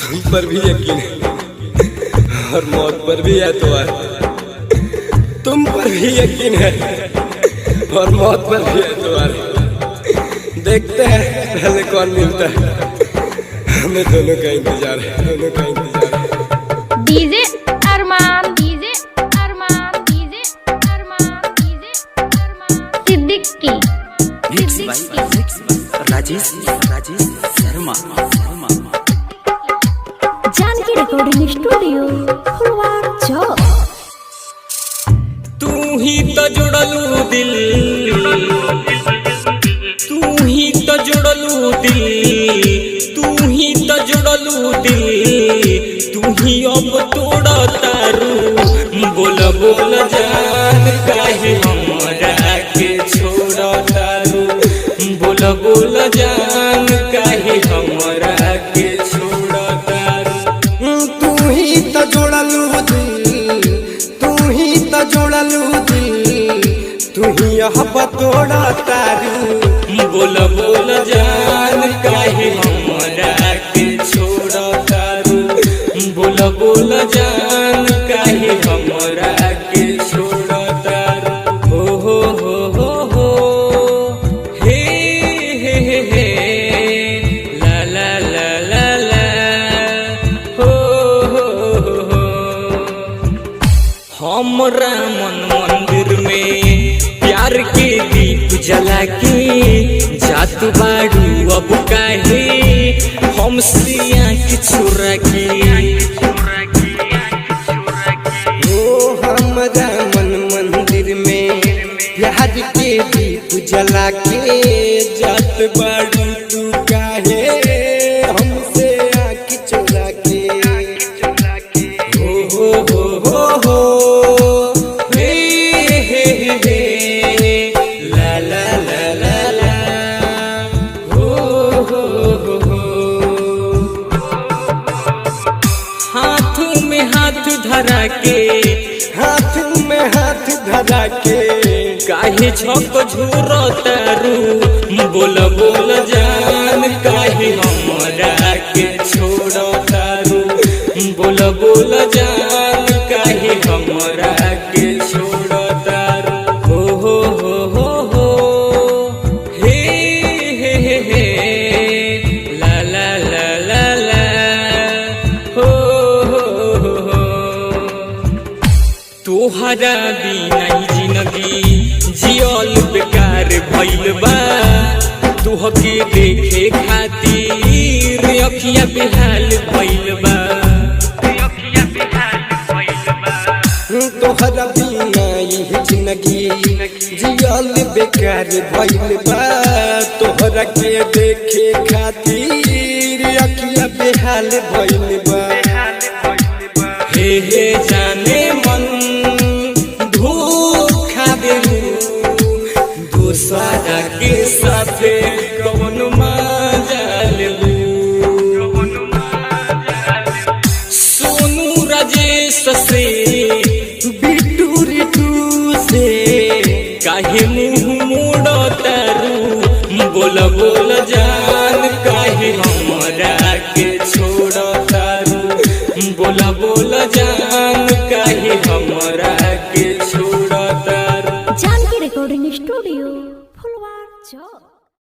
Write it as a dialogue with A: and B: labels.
A: तुम पर भी यकीन है और मौत पर भी एतबार। तुम पर भी यकीन है और मौत पर भी एतबार। देखते हैं पहले कौन मिलता है। हमें दोनों का इंतजार है, दोनों का इंतजार है।
B: डीजे अरमान, डीजे अरमान, डीजे अरमान, डीजे अरमान सिद्दीकी,
C: राजेश शर्मा।
B: जानकी रिकॉर्डिंग स्टूडियो फुलवार चौक।
A: तू ही तो जुड़लू दिल, तू ही तो जुड़लू दिल, तू ही तो जुड़लू दिल, तू ही अब तोड़ा तारू। बोल बोल जान काहे हमरा के छोड़ा तारू। बोल बोल जान काहे हमरा के छोड़ा तारू। तू ही तो जुड़लू दिल, तू ही तो जुड़लू दिल, तू ही अब तोड़ा तारू। बोल बोल जान काहे हमरा के छोड़ा तारू। बोल बोल जान काहे हमरा के छोड़ा तारू। हो हे हे ला ला ला ला ला हो। हमरा मन मंदिर में प्यार के दीप जला के जात बाड़ू अब काहे हमसे आँख चुरा के। ओ हमरा मन मंदिर में प्यार के दीप जला के जात बाड़ू तू काहे हमसे आँख चुरा के। हो ला ला ला ला ला हो। हाथों में हाथ धरा के, हाथों में हाथ धरा के काहे छक झूरो तारू। बोल बोल जान काहे हमरा के छोड़ो तारू। बोल बोल जान काहे हमरा के छोड़ो तारू। हो हे ला ला ला ला ला हो। तोहरा बिना जिंदगी जियल बेकार भइल बा। तुहके देखे खातिर अखिया बेहाल भइल बा। तोहरा बिना यही जिंदगी जियल बेकार भइल बा। तोहरा के देखे खातिर अखिया बेहाल भइल बा। हे जाने मन धोखा देलू दूसरा के साथे कौन मजा लेलू। सोनू राजेश से बिट्टू रिटू से काहे मुँह मोड़ तारू। बोल बोल जान काहे हमरा के छोड़ तारू। बोल बोल जान काहे हमरा के छोड़ तारू।
B: जानकी रिकॉर्डिंग स्टूडियो फुलवार चौक।